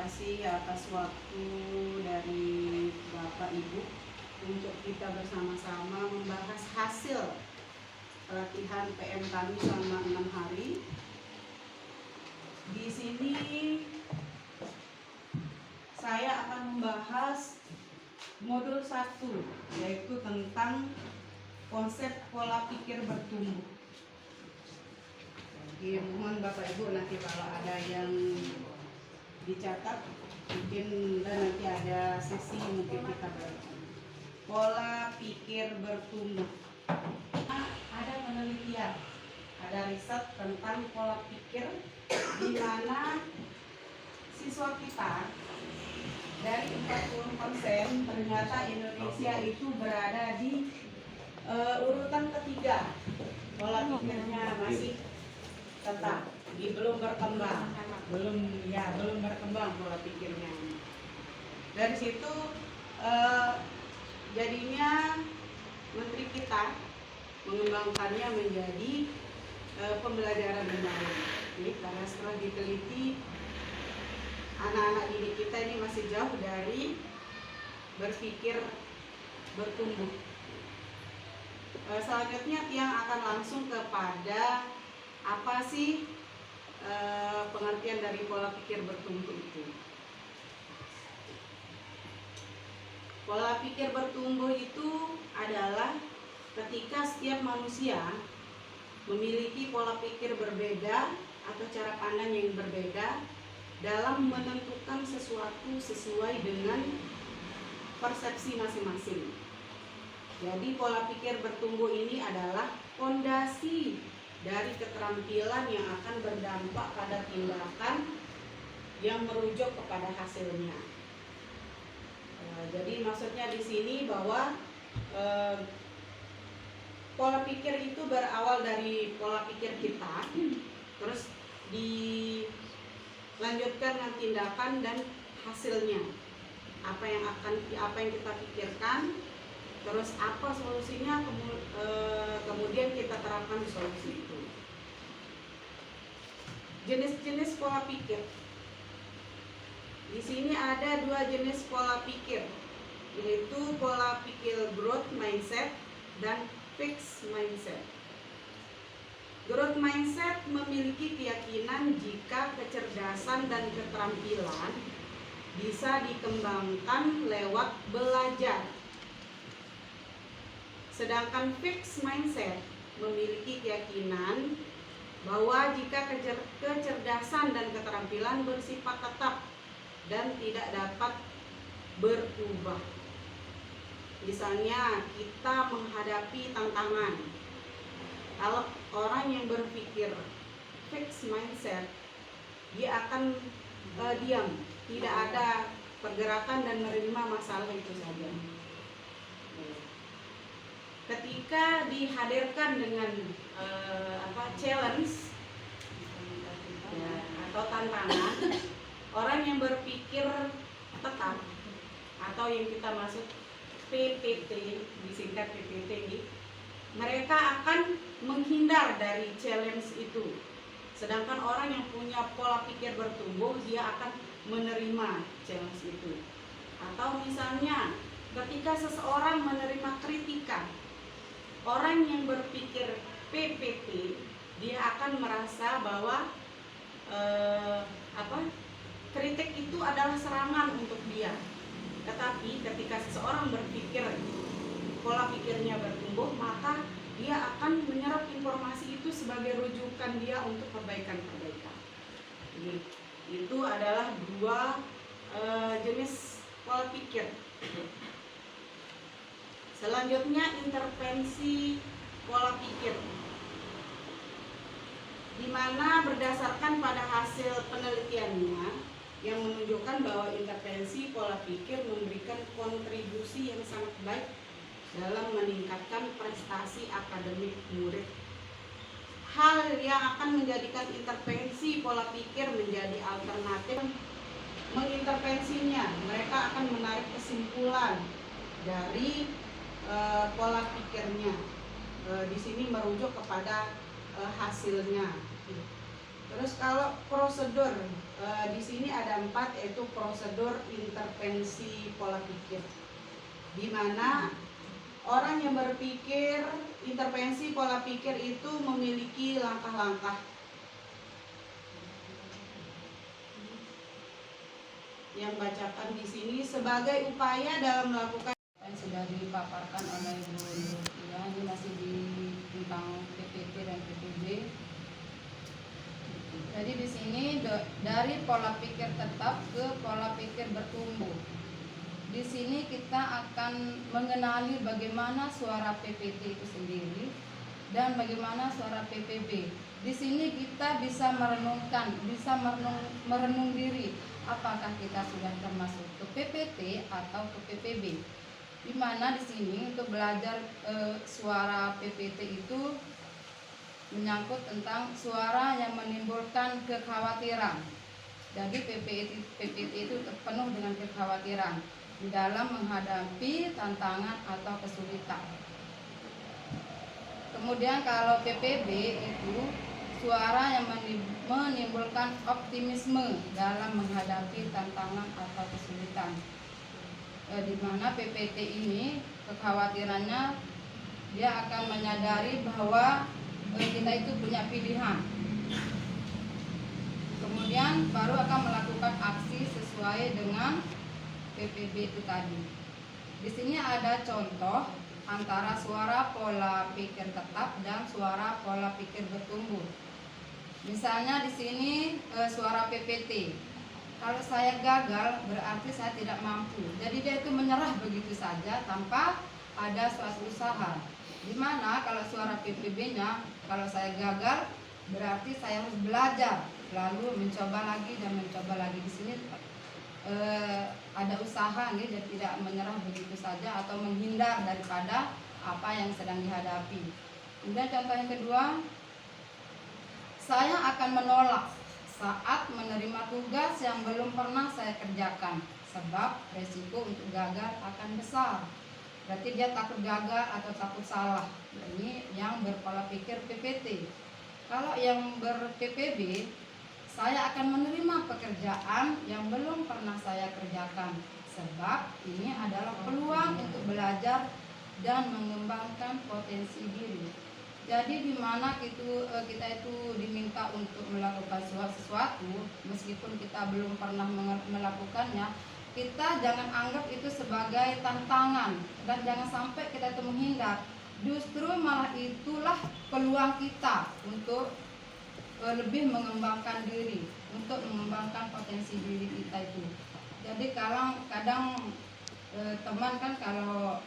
kasih atas waktu dari Bapak Ibu untuk kita bersama-sama membahas hasil pelatihan PM kami selama 6 hari. Di sini saya akan membahas modul 1, yaitu tentang konsep pola pikir bertumbuh. Jadi mohon Bapak Ibu nanti kalau ada yang dicatat mungkin, dan nanti ada sesi mungkin kita berikan. Pola pikir bertumbuh. Ada penelitian, ada riset tentang pola pikir di mana siswa kita dari 40% ternyata Indonesia itu berada di urutan ketiga. Pola pikirnya masih tetap belum berkembang, belum berkembang pola pikirnya. Dari situ jadinya menteri kita mengembangkannya menjadi pembelajaran mendaring. Jadi karena setelah diteliti, anak-anak didik kita ini masih jauh dari berpikir bertumbuh. Selanjutnya Tiang akan langsung kepada apa sih pengertian dari pola pikir bertumbuh itu. Pola pikir bertumbuh itu adalah ketika setiap manusia memiliki pola pikir berbeda atau cara pandang yang berbeda dalam menentukan sesuatu sesuai dengan persepsi masing-masing. Jadi pola pikir bertumbuh ini adalah fondasi dari keterampilan yang akan berdampak pada tindakan yang merujuk kepada hasilnya. Jadi maksudnya di sini bahwa pola pikir itu berawal dari pola pikir kita, terus dilanjutkan dengan tindakan dan hasilnya. Apa yang kita pikirkan, terus apa solusinya, kemudian kita terapkan di solusi itu. Jenis-jenis pola pikir. Di sini ada 2 jenis pola pikir, yaitu pola pikir growth mindset dan fixed mindset. Growth mindset memiliki keyakinan jika kecerdasan dan keterampilan bisa dikembangkan lewat belajar. Sedangkan fixed mindset memiliki keyakinan bahwa jika kecerdasan dan keterampilan bersifat tetap dan tidak dapat berubah. Misalnya kita menghadapi tantangan. Kalau orang yang berpikir fixed mindset, dia akan diam, tidak ada pergerakan dan menerima masalah itu saja. Ketika dihadirkan dengan challenge atau tantangan, orang yang berpikir tetap atau yang kita maksud PPT, disingkat PPT, mereka akan menghindar dari challenge itu. Sedangkan orang yang punya pola pikir bertumbuh, dia akan menerima challenge itu. Atau misalnya ketika seseorang menerima kritikan, orang yang berpikir PPT, dia akan merasa bahwa kritik itu adalah serangan untuk dia. Tetapi ketika seseorang berpikir pola pikirnya bertumbuh, maka dia akan menyerap informasi itu sebagai rujukan dia untuk perbaikan-perbaikan. Jadi, itu adalah 2 jenis pola pikir. Selanjutnya intervensi pola pikir, di mana berdasarkan pada hasil penelitiannya yang menunjukkan bahwa intervensi pola pikir memberikan kontribusi yang sangat baik dalam meningkatkan prestasi akademik murid. Hal yang akan menjadikan intervensi pola pikir menjadi alternatif mengintervensinya, mereka akan menarik kesimpulan dari pola pikirnya. Di sini merujuk kepada hasilnya. Terus kalau prosedur, di sini ada 4, yaitu prosedur intervensi pola pikir, di mana orang yang berpikir intervensi pola pikir itu memiliki langkah-langkah yang bacakan di sini sebagai upaya dalam melakukan yang sudah dipaparkan oleh Bu ya, ini masih di tentang PPT dan PPB. Jadi di sini dari pola pikir tetap ke pola pikir bertumbuh. Di sini kita akan mengenali bagaimana suara PPT itu sendiri dan bagaimana suara PPB. Di sini kita bisa merenungkan, bisa merenung diri apakah kita sudah termasuk ke PPT atau ke PPB. Di mana di sini untuk belajar suara PPT itu menyangkut tentang suara yang menimbulkan kekhawatiran. Jadi PPT itu penuh dengan kekhawatiran di dalam menghadapi tantangan atau kesulitan. Kemudian kalau PPB itu suara yang menimbulkan optimisme dalam menghadapi tantangan atau kesulitan. Di mana PPT ini kekhawatirannya dia akan menyadari bahwa kita itu punya pilihan. Kemudian baru akan melakukan aksi sesuai dengan PPB itu tadi. Di sini ada contoh antara suara pola pikir tetap dan suara pola pikir bertumbuh. Misalnya di sini suara PPT. Kalau saya gagal berarti saya tidak mampu. Jadi dia itu menyerah begitu saja tanpa ada suatu usaha. Dimana kalau suara PPB-nya, kalau saya gagal berarti saya harus belajar, lalu mencoba lagi dan mencoba lagi. Di sini ada usaha nih, dan tidak menyerah begitu saja atau menghindar daripada apa yang sedang dihadapi. Kemudian contoh yang kedua, saya akan menolak saat menerima tugas yang belum pernah saya kerjakan, sebab resiko untuk gagal akan besar. Berarti dia takut gagal atau takut salah. Ini yang berpola pikir PPT. Kalau yang ber-PPB, saya akan menerima pekerjaan yang belum pernah saya kerjakan, sebab ini adalah peluang untuk belajar dan mengembangkan potensi diri. Jadi di mana kita itu diminta untuk melakukan sesuatu, meskipun kita belum pernah melakukannya, kita jangan anggap itu sebagai tantangan dan jangan sampai kita itu menghindar. Justru malah itulah peluang kita untuk lebih mengembangkan diri, untuk mengembangkan potensi diri kita itu. Jadi kadang teman kan kalau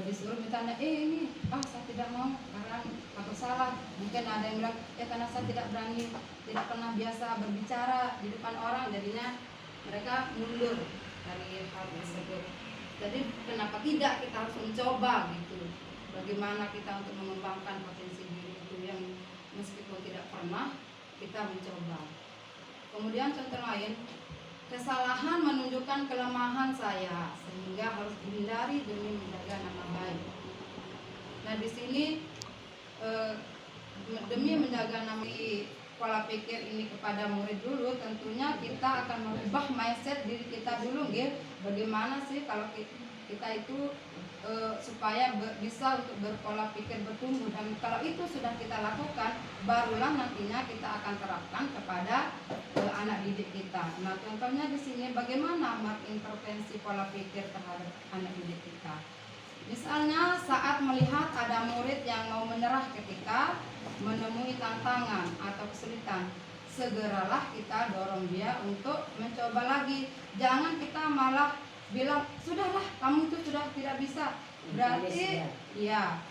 disuruh bertanya, ini saya tidak mau karena takut salah. Mungkin ada yang bilang, karena saya tidak berani, tidak pernah biasa berbicara di depan orang, jadinya mereka mundur dari hal tersebut. Jadi kenapa tidak kita harus mencoba gitu. Bagaimana kita untuk mengembangkan potensi diri itu yang meskipun tidak pernah kita mencoba. Kemudian contoh lain, kesalahan menunjukkan kelemahan saya sehingga harus dihindari demi menjaga nama baik. Nah di sini demi menjaga nama pola pikir ini kepada murid dulu, tentunya kita akan merubah mindset diri kita dulu, gitu. Bagaimana sih kalau kita itu supaya bisa untuk berpola pikir bertumbuh, dan kalau itu sudah kita lakukan, barulah nantinya kita akan terapkan kepada anak didik kita. Nah contohnya di sini bagaimana mengintervensi pola pikir terhadap anak didik kita. Misalnya saat melihat ada murid yang mau menyerah ketika menemui tantangan atau kesulitan, segeralah kita dorong dia untuk mencoba lagi. Jangan kita malah bilang, sudahlah kamu itu sudah tidak bisa. Berarti ya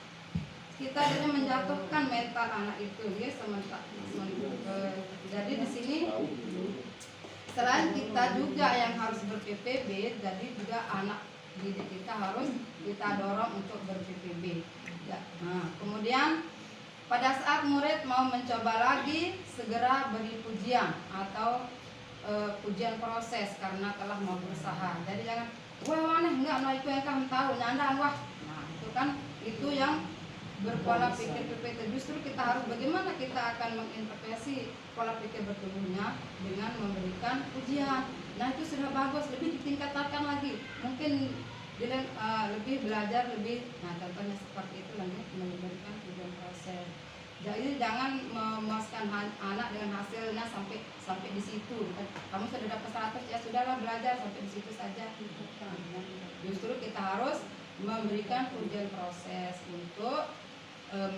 kita jadi menjatuhkan mental anak itu, ya jadi di sini selain kita juga yang harus ber-PPB, jadi juga anak didik kita harus kita dorong untuk ber-PPB. Ya. Nah, kemudian pada saat murid mau mencoba lagi, segera beri pujian atau pujian proses karena telah mau berusaha. Jadi jangan, wah mana enggak, nah itu yang kamu tahu, nyanda wah. Nah itu kan itu yang berpola pikir PPT. Justru kita harus bagaimana kita akan mengintervensi pola pikir bertumbuhnya dengan memberikan ujian. Nah itu sudah bagus, lebih ditingkatkan lagi. Mungkin lebih belajar lebih. Nah contohnya seperti itu lanjut memberikan ujian proses. Jadi jangan memuaskan anak dengan hasilnya sampai di situ. Kamu sudah dapat 100 ya sudahlah belajar sampai di situ saja. Justru kita harus memberikan ujian proses untuk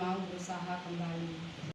mau berusaha kembali.